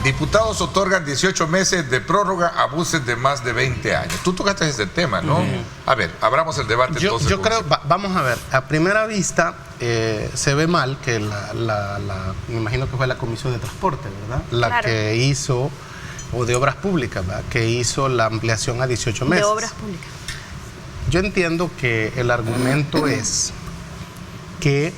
Diputados otorgan 18 meses de prórroga a buses de más de 20 años. Tú tocaste ese tema, ¿no? A ver, abramos el debate entonces. Yo creo, vamos a ver, a primera vista se ve mal que me imagino que fue la Comisión de Transporte, ¿verdad? La que hizo, o de Obras Públicas, ¿verdad? Que hizo la ampliación a 18 meses. De Obras Públicas. Yo entiendo que el argumento es que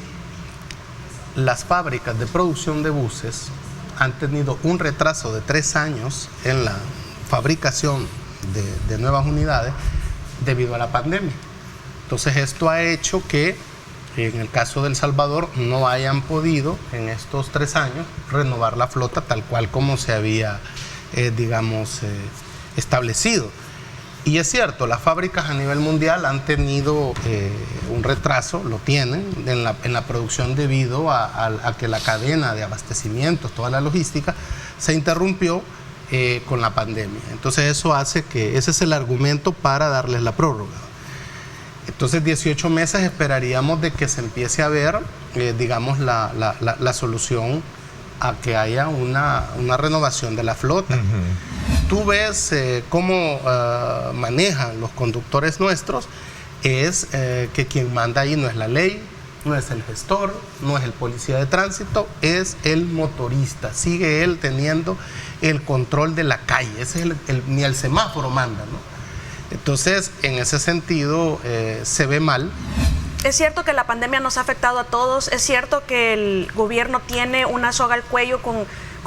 las fábricas de producción de buses han tenido un retraso de 3 años en la fabricación de nuevas unidades debido a la pandemia. Entonces esto ha hecho que en el caso de El Salvador no hayan podido en estos 3 años renovar la flota tal cual como se había, establecido. Y es cierto, las fábricas a nivel mundial han tenido un retraso, lo tienen, en la producción debido a que la cadena de abastecimientos, toda la logística, se interrumpió con la pandemia. Entonces eso hace que, ese es el argumento para darles la prórroga. Entonces 18 meses esperaríamos de que se empiece a ver, la solución a que haya una renovación de la flota. Tú ves cómo manejan los conductores nuestros, es que quien manda ahí no es la ley, no es el gestor, no es el policía de tránsito, es el motorista. Sigue él teniendo el control de la calle, ese es ni el semáforo manda, ¿no? Entonces, en ese sentido, se ve mal. Es cierto que la pandemia nos ha afectado a todos, es cierto que el gobierno tiene una soga al cuello con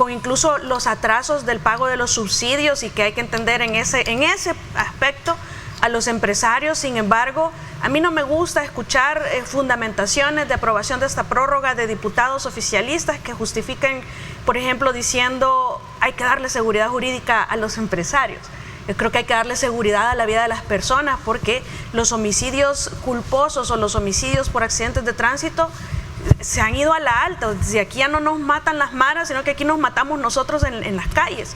incluso los atrasos del pago de los subsidios y que hay que entender en ese aspecto a los empresarios. Sin embargo, a mí no me gusta escuchar fundamentaciones de aprobación de esta prórroga de diputados oficialistas que justifiquen, por ejemplo, diciendo hay que darle seguridad jurídica a los empresarios. Yo creo que hay que darle seguridad a la vida de las personas porque los homicidios culposos o los homicidios por accidentes de tránsito se han ido a la alta. Desde aquí ya no nos matan las maras, sino que aquí nos matamos nosotros en las calles.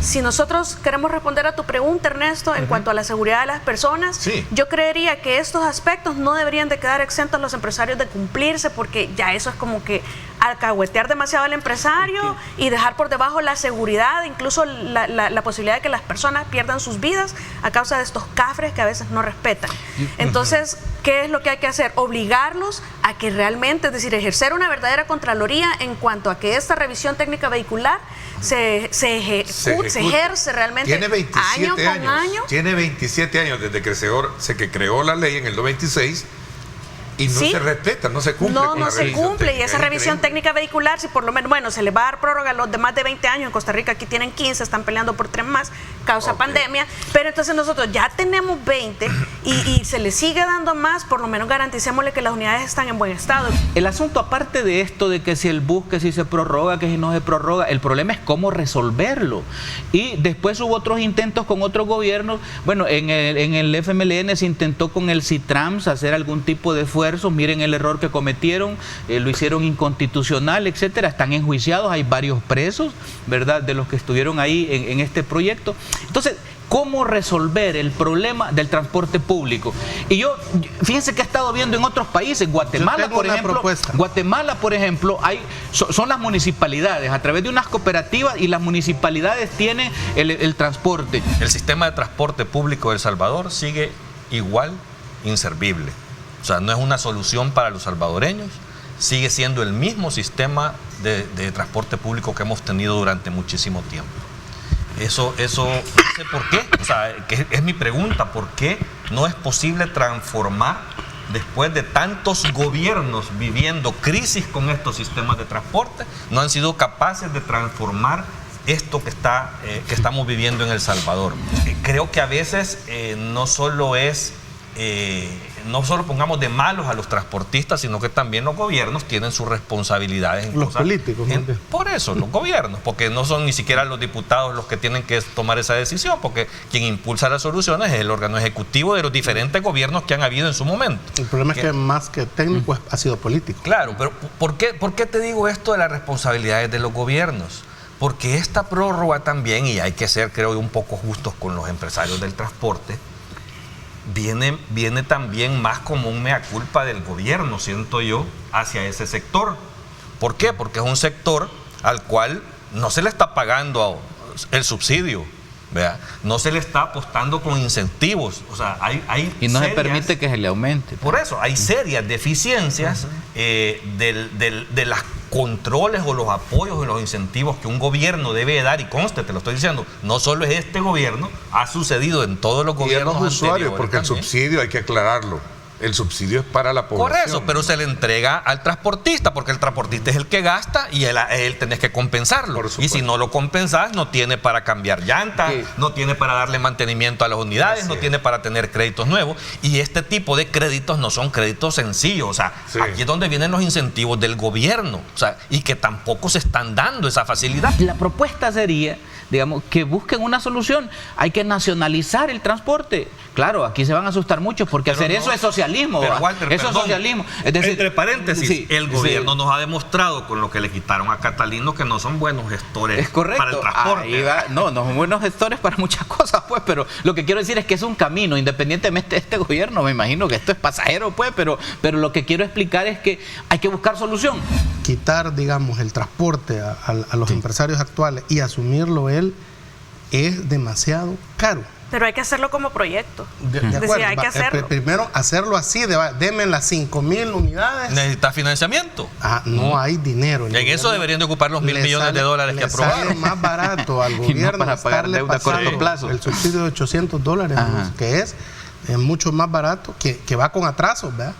Si nosotros queremos responder a tu pregunta, Ernesto, en cuanto a la seguridad de las personas, yo creería que estos aspectos no deberían de quedar exentos los empresarios de cumplirse, porque ya eso es como que alcahuetear demasiado al empresario y dejar por debajo la seguridad, incluso la posibilidad de que las personas pierdan sus vidas a causa de estos cafres que a veces no respetan. Entonces, ¿qué es lo que hay que hacer? Obligarlos a que realmente, es decir, ejercer una verdadera contraloría en cuanto a que esta revisión técnica vehicular se ejerce realmente. Tiene 27 año con año. Tiene 27 años desde que se creó la ley en el 96 y no se respeta, no se cumple. No se cumple. Y esa revisión técnica vehicular, si por lo menos, bueno, se le va a dar prórroga a los de más de 20 años, en Costa Rica aquí tienen 15, están peleando por 3 más, causa pandemia, pero entonces nosotros ya tenemos 20 y se le sigue dando más, por lo menos garanticémosle que las unidades están en buen estado. El asunto, aparte de esto de que si el bus, que si se prorroga, que si no se prorroga, el problema es cómo resolverlo. Y después hubo otros intentos con otros gobiernos. Bueno, en el FMLN se intentó con el CITRAMS hacer algún tipo de esfuerzo. Miren el error que cometieron, lo hicieron inconstitucional, etcétera. Están enjuiciados, hay varios presos, ¿verdad?, de los que estuvieron ahí en este proyecto. Entonces, ¿cómo resolver el problema del transporte público? Y fíjense que he estado viendo en otros países, Guatemala, por ejemplo, son las municipalidades, a través de unas cooperativas, y las municipalidades tienen el transporte. El sistema de transporte público de El Salvador sigue igual inservible. O sea, no es una solución para los salvadoreños, sigue siendo el mismo sistema de transporte público que hemos tenido durante muchísimo tiempo. Eso no sé por qué, o sea, que es mi pregunta, ¿por qué no es posible transformar, después de tantos gobiernos viviendo crisis con estos sistemas de transporte, no han sido capaces de transformar esto que estamos viviendo en El Salvador? Creo que a veces no solo pongamos de malos a los transportistas, sino que también los gobiernos tienen sus responsabilidades. Los políticos. Por eso, los gobiernos, porque no son ni siquiera los diputados los que tienen que tomar esa decisión, porque quien impulsa las soluciones es el órgano ejecutivo de los diferentes gobiernos que han habido en su momento. El problema es que más que técnico ha sido político. Claro, pero ¿por qué te digo esto de las responsabilidades de los gobiernos? Porque esta prórroga también, y hay que ser, creo, un poco justos con los empresarios del transporte, viene también más como un mea culpa del gobierno, siento yo, hacia ese sector. ¿Por qué? Porque es un sector al cual no se le está pagando el subsidio, ¿vea? No se le está apostando con incentivos, o sea, hay Y no se serias- permite que se le aumente. Por eso, hay serias deficiencias de las controles o los apoyos y los incentivos que un gobierno debe dar, y conste, te lo estoy diciendo, no solo es este gobierno, ha sucedido en todos los Y a gobiernos los usuarios, anteriores porque el también. subsidio hay que aclararlo. El subsidio es para la población. Por eso, pero se le entrega al transportista, porque el transportista es el que gasta y él tenés que compensarlo. Por Y supuesto. si no lo compensás, no tiene para cambiar llantas, Sí. no tiene para darle mantenimiento a las unidades, Así no es. tiene para tener créditos nuevos. Y este tipo de créditos no son créditos sencillos. O sea, Sí. aquí es donde vienen los incentivos del gobierno. O sea, y que tampoco se están dando esa facilidad. La propuesta sería, digamos, que busquen una solución. Hay que nacionalizar el transporte. Claro, aquí se van a asustar muchos porque Pero hacer no, eso es socialismo. pero ¿va? Walter, Eso es perdón, socialismo. Es decir, entre paréntesis, sí, el sí. gobierno nos ha demostrado con lo que le quitaron a Catalino que no son buenos gestores Es correcto. para el transporte. Ahí va. No son buenos gestores para muchas cosas, pues, pero lo que quiero decir es que es un camino, independientemente de este gobierno. Me imagino que esto es pasajero, pues, pero lo que quiero explicar es que hay que buscar solución. Quitar, digamos, el transporte a los empresarios actuales y asumirlo él es demasiado caro. Pero hay que hacerlo como proyecto. De Decía, acuerdo, hay que hacerlo. primero hacerlo así, denme las 5,000 unidades. Necesita financiamiento. No hay dinero. El En eso gobierno deberían de ocupar los 1.000 le millones sale- de dólares que le sale aprobaron. más barato al Y no gobierno para pagar estarle deuda a corto pasando plazo. el subsidio de $800, Ajá. que es mucho más barato, que va con atrasos, ¿verdad?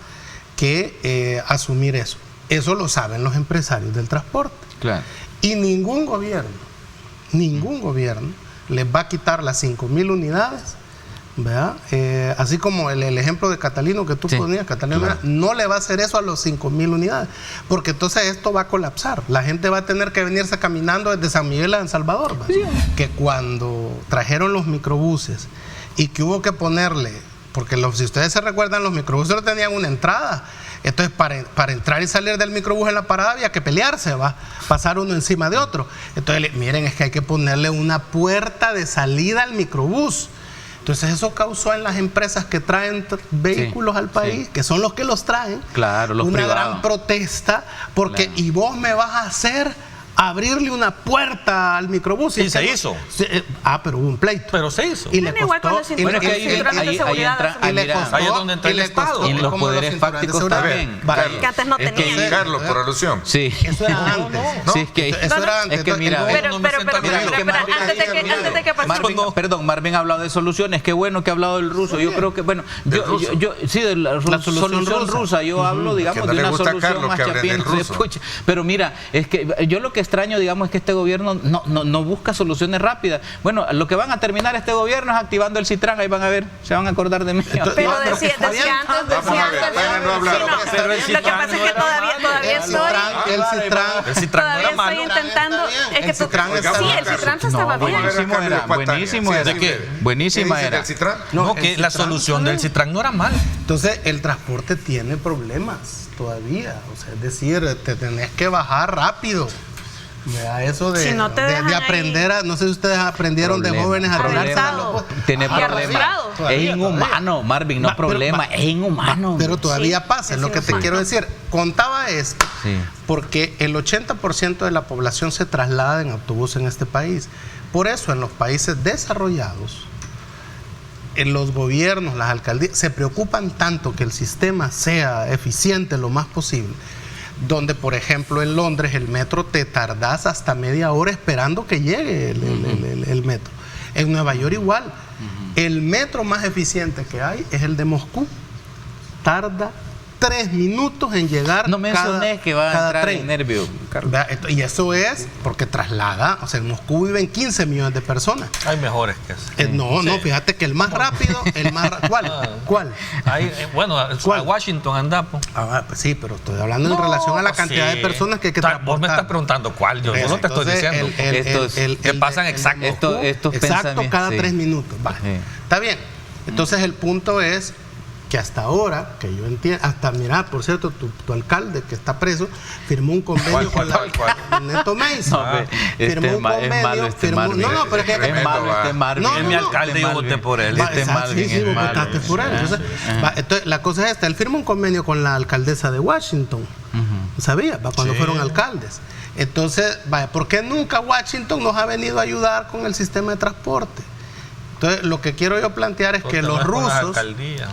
Que asumir eso. Eso lo saben los empresarios del transporte. Claro. Y ningún gobierno les va a quitar las 5,000 unidades, ¿verdad? Así como el ejemplo de Catalino que tú Sí, ponías, Catalino claro. no le va a hacer eso a los 5,000 unidades, porque entonces esto va a colapsar. La gente va a tener que venirse caminando desde San Miguel a San Salvador, ¿verdad? Que cuando trajeron los microbuses y que hubo que ponerle, porque si ustedes se recuerdan, los microbuses no tenían una entrada. Entonces, para entrar y salir del microbús en la parada había que pelearse, va, pasar uno encima de otro. Entonces, miren, es que hay que ponerle una puerta de salida al microbús. Entonces, eso causó en las empresas que traen vehículos al país, que son los que los traen, Claro, los una privados. gran protesta, porque Claro. y vos me vas a hacer abrirle una puerta al microbús. Y es se que no- hizo. pero hubo un pleito. Pero se hizo. Y le Bueno, igual costó, con los y le- Bueno, es que los ahí cinturones de ahí seguridad, entra, eso y le mira, costó, ahí es donde entra y el le Estado. costó Y los como poderes cinturones de fácticos seguridad. también. Vaya, Que antes no Es que- tenían. Carlos, por alusión. Sí. Eso era antes. Sí, es que Eso era antes. es que mira, Entonces, Pero, no me pero, siento pero, bien. pero, Es que pero Marvin antes de que pase. Marvin, No. perdón, Marvin ha hablado de soluciones. Qué bueno que ha hablado del ruso. Yo creo que, bueno, sí, de la solución solución rusa. rusa. Yo hablo, digamos, Que no de le una gusta a solución Carlos más que hablen del chapiente. ruso. Pucha. Pero mira, es que yo lo que extraño, digamos, es que este gobierno no busca soluciones rápidas. Bueno, lo que van a terminar este gobierno es activando el Citran. Ahí van a ver, se van a acordar de mí. Pero decía está bien. antes, Vamos decía a ver, antes. vayan a hablar. Sí, no, Pero el lo que Citran pasa es no que era todavía estoy. El Citran. El Citran no era Todavía malo. estoy intentando. Es que El Citran sí, estaba- el Citran estaba Vamos a bien. ver Buenísimo acá en era, Espartaria. buenísimo Sí, era. así que, Buenísima ¿qué dice era. del Citran? No, el que la Citran- solución del Citran no era mal. Entonces, el transporte tiene problemas todavía. O sea, es decir, te tenés que bajar rápido. Vea, eso de, Si no te dejan de aprender a, no sé si ustedes aprendieron de jóvenes a Problema. tirarse a Arrastrado. Tiene Y problema. arrastrado. Es Todavía, inhumano, Marvin, no Va, pero problema, va. es inhumano. Pero todavía Sí, pasa, es es lo que te inhumano. quiero decir. Contaba esto Sí. porque el 80% de la población se traslada en autobús en este país. Por eso en los países desarrollados, en los gobiernos, las alcaldías, se preocupan tanto que el sistema sea eficiente lo más posible. Donde, por ejemplo, en Londres el metro te tardás hasta media hora esperando que llegue el metro. En Nueva York igual. El metro más eficiente que hay es el de Moscú. Tarda 3 minutos en llegar. No mencioné que va a cada entrar tren. en nervio, Carlos. Vea, y eso es porque traslada, o sea, en Moscú viven 15 millones de personas. Hay mejores que eso. No, fíjate que el más rápido, ¿Cuál? Hay, bueno, ¿Cuál? a Washington anda. Po. Pues sí, pero estoy hablando en relación a la cantidad Sí. de personas que hay que Vos me transportar. estás preguntando cuál, yo no te estoy Entonces, diciendo. Que pasan exacto. Estos exacto pensamientos, cada sí. 3 minutos. Vale. Sí. Está bien. Entonces el punto es que hasta ahora, que yo entiendo, hasta mira, por cierto, tu alcalde que está preso, firmó un convenio ¿Cuál? Neto Meis. No, ve, Firmó un convenio, Marvin. no, pero es que es malo este Marvin. No, Es mi no, alcalde y yo Marvin. voté por él. Va, Este exacto, Marvin sí, es vos malo. votaste por él. Entonces, entonces, la cosa es esta, él firma un convenio con la alcaldesa de Washington, ¿sabía? Cuando Sí. fueron alcaldes. Entonces, vaya, ¿por qué nunca Washington nos ha venido a ayudar con el sistema de transporte? Entonces, lo que quiero yo plantear es que los rusos...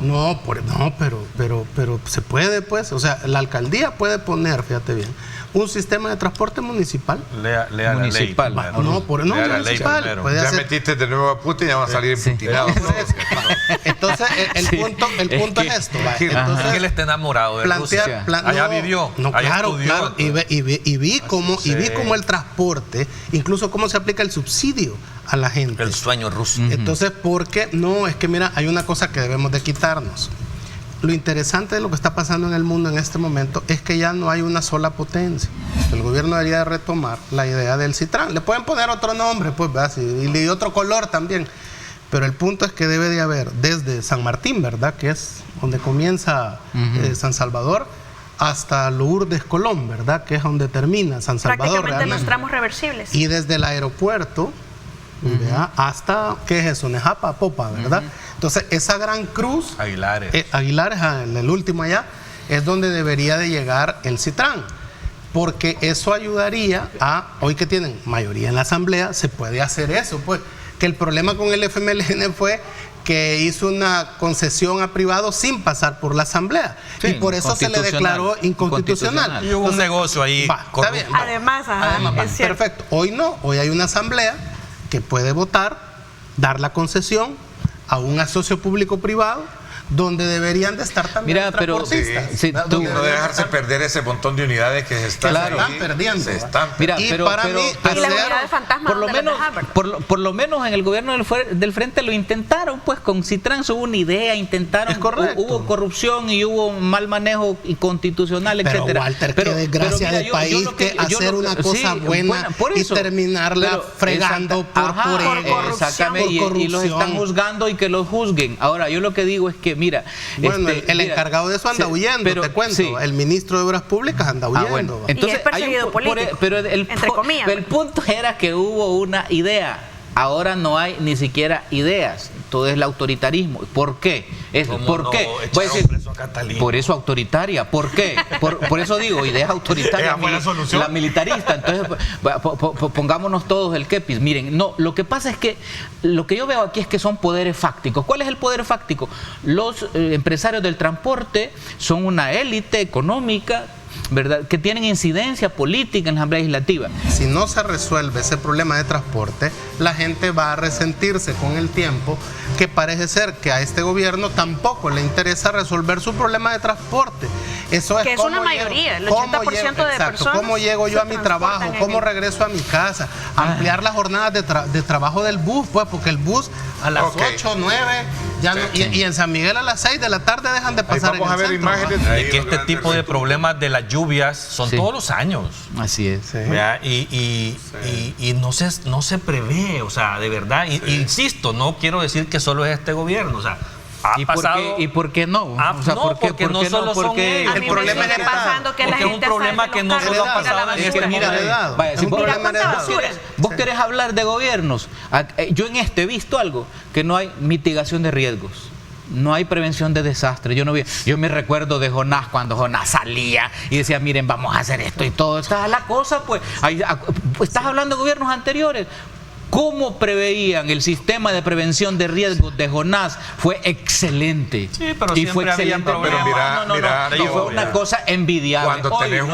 No, pero se puede, pues. O sea, la alcaldía puede poner, fíjate bien, un sistema de transporte municipal. Lea Municipal. la ley. No, municipal. Puede Ya hacer... metiste de nuevo a Putin y ya van a salir emputinados. Entonces, el punto es esto. Va. Entonces, es que él está enamorado de Rusia. Allá vivió, no, allá claro, estudió. claro. Y vi cómo el transporte, incluso cómo se aplica el subsidio a la gente. El sueño ruso. Entonces, ¿por qué? No, es que mira, hay una cosa que debemos de quitarnos. Lo interesante de lo que está pasando en el mundo en este momento es que ya no hay una sola potencia. El gobierno debería de retomar la idea del Citran. Le pueden poner otro nombre, pues, ¿verdad? Y otro color también. Pero el punto es que debe de haber desde San Martín, ¿verdad? Que es donde comienza San Salvador, hasta Lourdes Colón, ¿verdad? Que es donde termina San Salvador. Prácticamente los tramos reversibles. Y desde el aeropuerto, ¿verdad? Hasta, ¿qué es eso? Nejapa, Popa, ¿verdad? Entonces, esa gran cruz, Aguilares. en el último allá, es donde debería de llegar el Citran. Porque eso ayudaría a, hoy que tienen mayoría en la asamblea, se puede hacer eso, pues. Que el problema con el FMLN fue que hizo una concesión a privado sin pasar por la asamblea. Sí, y por eso se le declaró inconstitucional. Y hubo un negocio ahí. Está bien. Además, es cierto. Perfecto. Hoy no, hoy hay una asamblea que puede votar, dar la concesión a un asocio público-privado, donde deberían de estar también los transportistas. No dejarse perder ese montón de unidades que se están, perdiendo. Se están Mira, y para mí, y la unidad de fantasma, por lo menos en el gobierno del frente lo intentaron, pues con Citran hubo una idea, intentaron, hubo corrupción y hubo mal manejo inconstitucional, pero etcétera. Walter, qué desgracia del país que hacer una cosa buena y terminarla fregando por exactamente, y los están juzgando y que los juzguen. Ahora, yo lo que digo es que mira, bueno, el encargado de eso anda huyendo, te cuento. El ministro de Obras Públicas anda huyendo. Bueno. Entonces, y es perseguido político, pero entre comillas. El punto era que hubo una idea. Ahora no hay ni siquiera ideas. Todo es el autoritarismo. ¿Por qué? ¿Por qué? Por eso autoritaria. ¿Por qué? Por eso digo, ideas autoritarias. La militarista. Entonces, pongámonos todos el kepis. Miren, no, lo que pasa es que lo que yo veo aquí es que son poderes fácticos. ¿Cuál es el poder fáctico? Los empresarios del transporte son una élite económica, ¿verdad?, que tienen incidencia política en la Asamblea Legislativa. Si no se resuelve ese problema de transporte, la gente va a resentirse con el tiempo, que parece ser que a este gobierno tampoco le interesa resolver su problema de transporte. Eso es que es una mayoría, el 80% de personas. ¿Cómo llego yo a mi trabajo? ¿Cómo regreso a mi casa? Ampliar las jornadas de trabajo del bus, pues, porque el bus a las 8, 9, ya no, y en San Miguel a las 6 de la tarde dejan de pasar. Vamos a ver imágenes de que este tipo de problemas de las lluvias son todos los años. Así es. Sí. Y no se prevé, o sea, de verdad. Insisto, no quiero decir que solo es este gobierno, o sea, ¿Y por qué no? O sea, porque no solo son ellos. El problema es pasando que la es un gente problema que no solo ha pasado en este momento. Vaya, si vos querés hablar de gobiernos, yo en he visto algo, que no hay mitigación de riesgos. No hay prevención de desastres. Yo me recuerdo de Jonás, cuando Jonás salía y decía, miren, vamos a hacer esto y todo. Esta es la cosa, pues. Estás hablando de gobiernos anteriores. ¿Cómo preveían el sistema de prevención de riesgos de Jonás? Fue excelente. Sí, pero y fue excelente. Pero mira, y fue una cosa envidiable. Hoy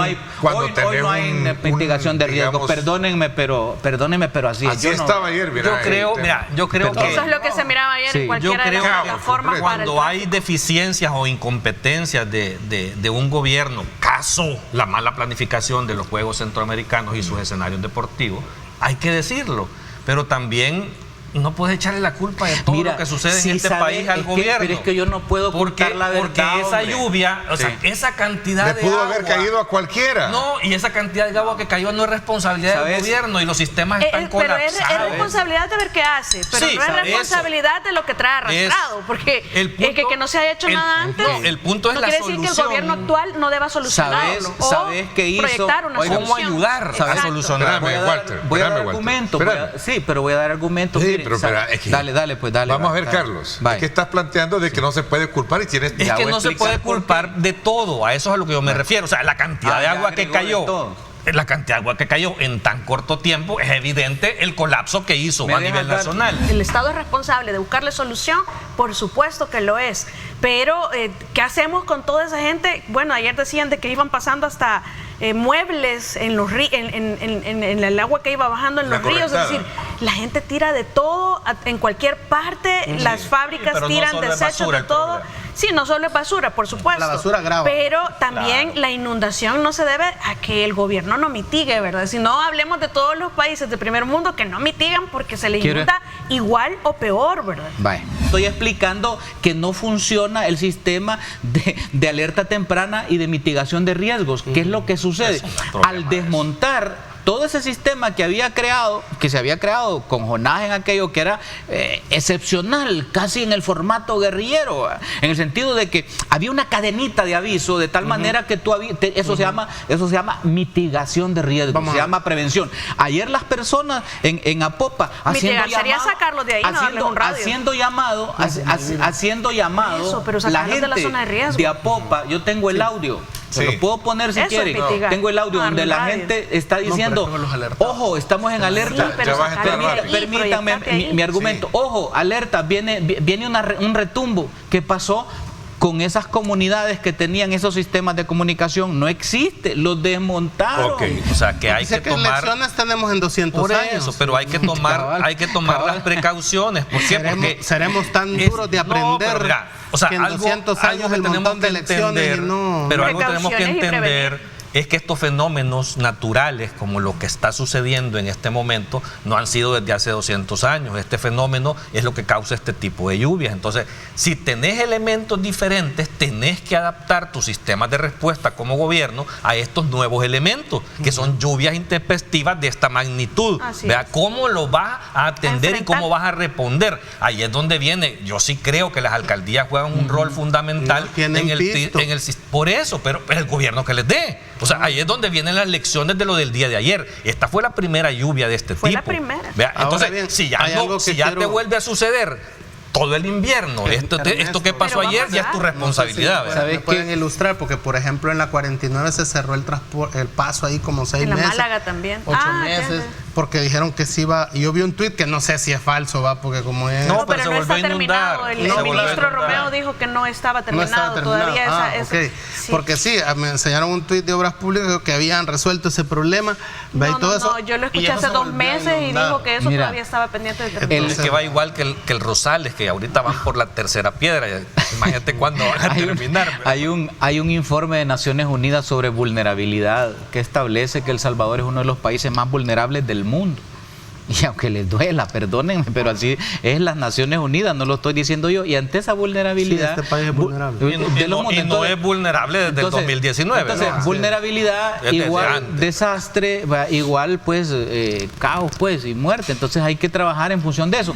no hay mitigación de riesgos. Perdónenme, pero así así estaba ayer. Yo creo que eso es lo que se miraba ayer en cualquiera de las plataformas. Cuando hay deficiencias o incompetencias de un gobierno, caso la mala planificación de los Juegos Centroamericanos y sus escenarios deportivos, hay que decirlo. Pero también no puedes echarle la culpa de todo lo que sucede en este país al gobierno. Pero es que yo no puedo ocultar la verdad. Porque esa lluvia, o sea, esa cantidad de agua... Le pudo haber caído a cualquiera. No, y esa cantidad de agua que cayó no es responsabilidad del gobierno y los sistemas están colapsados. Pero es responsabilidad de ver qué hace, pero no es responsabilidad de lo que trae arrastrado, porque que no se haya hecho nada antes el punto es no la quiere solución. decir que el gobierno actual no deba solucionarlo ¿Sabes qué hizo? Proyectar una solución. ¿Cómo ayudar a solucionar? Voy a dar argumentos. Sí, pero voy a dar argumentos. Dale. Vamos a ver, Carlos. Es que estás planteando de que no se puede culpar y tienes... Es que no se puede culpar de todo. A eso es a lo que yo me refiero. O sea, la cantidad de agua que cayó. la cantidad de agua que cayó en tan corto tiempo, es evidente el colapso que hizo a nivel nacional. El Estado es responsable de buscarle solución, por supuesto que lo es, pero ¿qué hacemos con toda esa gente? Bueno, ayer decían de que iban pasando hasta muebles en los en el agua que iba bajando en los ríos, es decir, la gente tira de todo en cualquier parte, las fábricas tiran desechos de todo. Sí, no solo es basura, por supuesto. La basura grava. Pero también la inundación no se debe a que el gobierno no mitigue, ¿verdad? Si no, hablemos de todos los países de primer mundo que no mitigan porque se les inunda igual o peor, ¿verdad? Vale. Estoy explicando que no funciona el sistema de alerta temprana y de mitigación de riesgos. ¿Qué es lo que sucede? Al desmontar todo ese sistema que se había creado con Jonás en aquello que era excepcional, casi en el formato guerrillero, en el sentido de que había una cadenita de aviso de tal manera que eso se llama mitigación de riesgos, se llama prevención. Ayer las personas en Apopa haciendo llamado, eso, pero la gente de la zona de riesgo. de Apopa, yo tengo el audio. Se lo puedo poner si quieren. Tengo el audio donde la gente está diciendo, ojo, estamos en alerta. Permítanme mi argumento. Ojo, alerta, viene un retumbo. ¿Qué pasó con esas comunidades que tenían esos sistemas de comunicación? No existe, los desmontaron. O sea, que hay que tomar... lecciones tenemos en 200 años. Eso, pero hay que tomar las precauciones. ¿Por qué? Porque seremos tan duros de aprender. O sea, que en 200 años el montón de lecciones pero algo tenemos que entender es que estos fenómenos naturales, como lo que está sucediendo en este momento, no han sido desde hace 200 años. Este fenómeno es lo que causa este tipo de lluvias. Entonces, si tenés elementos diferentes, tenés que adaptar tus sistemas de respuesta como gobierno a estos nuevos elementos, que son lluvias intempestivas de esta magnitud. Vea cómo lo vas a atender y cómo vas a responder. Ahí es donde viene. Yo sí creo que las alcaldías juegan un rol fundamental por eso, pero el gobierno que les dé. O sea, ahí es donde vienen las lecciones de lo del día de ayer. Esta fue la primera lluvia de este tipo. Fue la primera. ¿Vea? Entonces, bien, si ya te vuelve a suceder todo el invierno, esto que pasó ayer ya es tu responsabilidad. No sé si me pueden ilustrar, porque por ejemplo en la 49 se cerró el paso ahí como 6 meses. En la Málaga también. 8 meses, porque dijeron que sí iba. Y yo vi un tuit que no sé si es falso, porque como es... No, pero no está terminado. El ministro Romeo dijo que no estaba terminado todavía. Porque sí, me enseñaron un tuit de Obras Públicas que habían resuelto ese problema. No, yo lo escuché hace 2 meses y dijo que eso todavía estaba pendiente de terminar. Es que va igual que el Rosales, que ahorita van por la tercera piedra. Imagínate cuándo van a terminar. Hay un informe de Naciones Unidas sobre vulnerabilidad que establece que El Salvador es uno de los países más vulnerables del mundo. Y aunque les duela, perdónenme, pero así es las Naciones Unidas, no lo estoy diciendo yo. Y ante esa vulnerabilidad... Sí, este país es vulnerable. Y no es vulnerable desde el 2019. Entonces, vulnerabilidad igual desastre, igual pues caos pues y muerte. Entonces hay que trabajar en función de eso.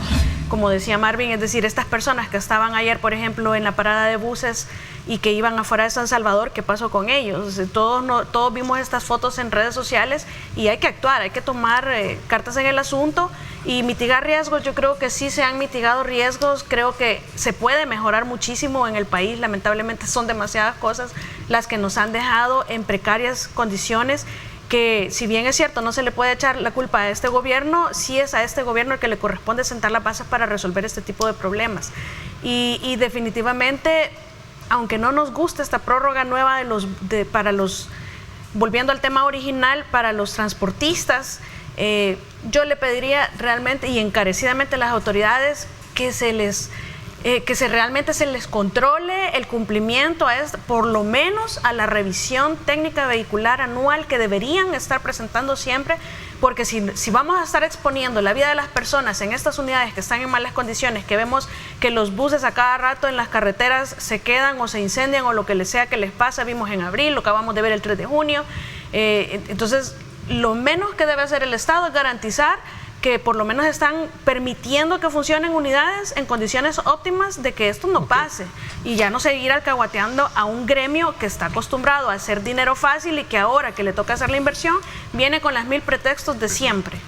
Como decía Marvin, es decir, estas personas que estaban ayer, por ejemplo, en la parada de buses y que iban afuera de San Salvador, ¿qué pasó con ellos? Todos vimos estas fotos en redes sociales y hay que actuar, hay que tomar cartas en el asunto y mitigar riesgos. Yo creo que sí se han mitigado riesgos, creo que se puede mejorar muchísimo en el país. Lamentablemente son demasiadas cosas las que nos han dejado en precarias condiciones, que si bien es cierto no se le puede echar la culpa a este gobierno, sí es a este gobierno el que le corresponde sentar las bases para resolver este tipo de problemas. Y definitivamente, aunque no nos guste esta prórroga nueva volviendo al tema original, para los transportistas, yo le pediría realmente y encarecidamente a las autoridades que realmente se les controle el cumplimiento por lo menos a la revisión técnica vehicular anual que deberían estar presentando siempre, porque si vamos a estar exponiendo la vida de las personas en estas unidades que están en malas condiciones, que vemos que los buses a cada rato en las carreteras se quedan o se incendian o lo que sea que les pasa, vimos en abril, lo acabamos de ver el 3 de junio, entonces lo menos que debe hacer el Estado es garantizar que por lo menos están permitiendo que funcionen unidades en condiciones óptimas de que esto no pase y ya no seguir alcahuateando a un gremio que está acostumbrado a hacer dinero fácil y que ahora que le toca hacer la inversión viene con las 1000 pretextos de siempre.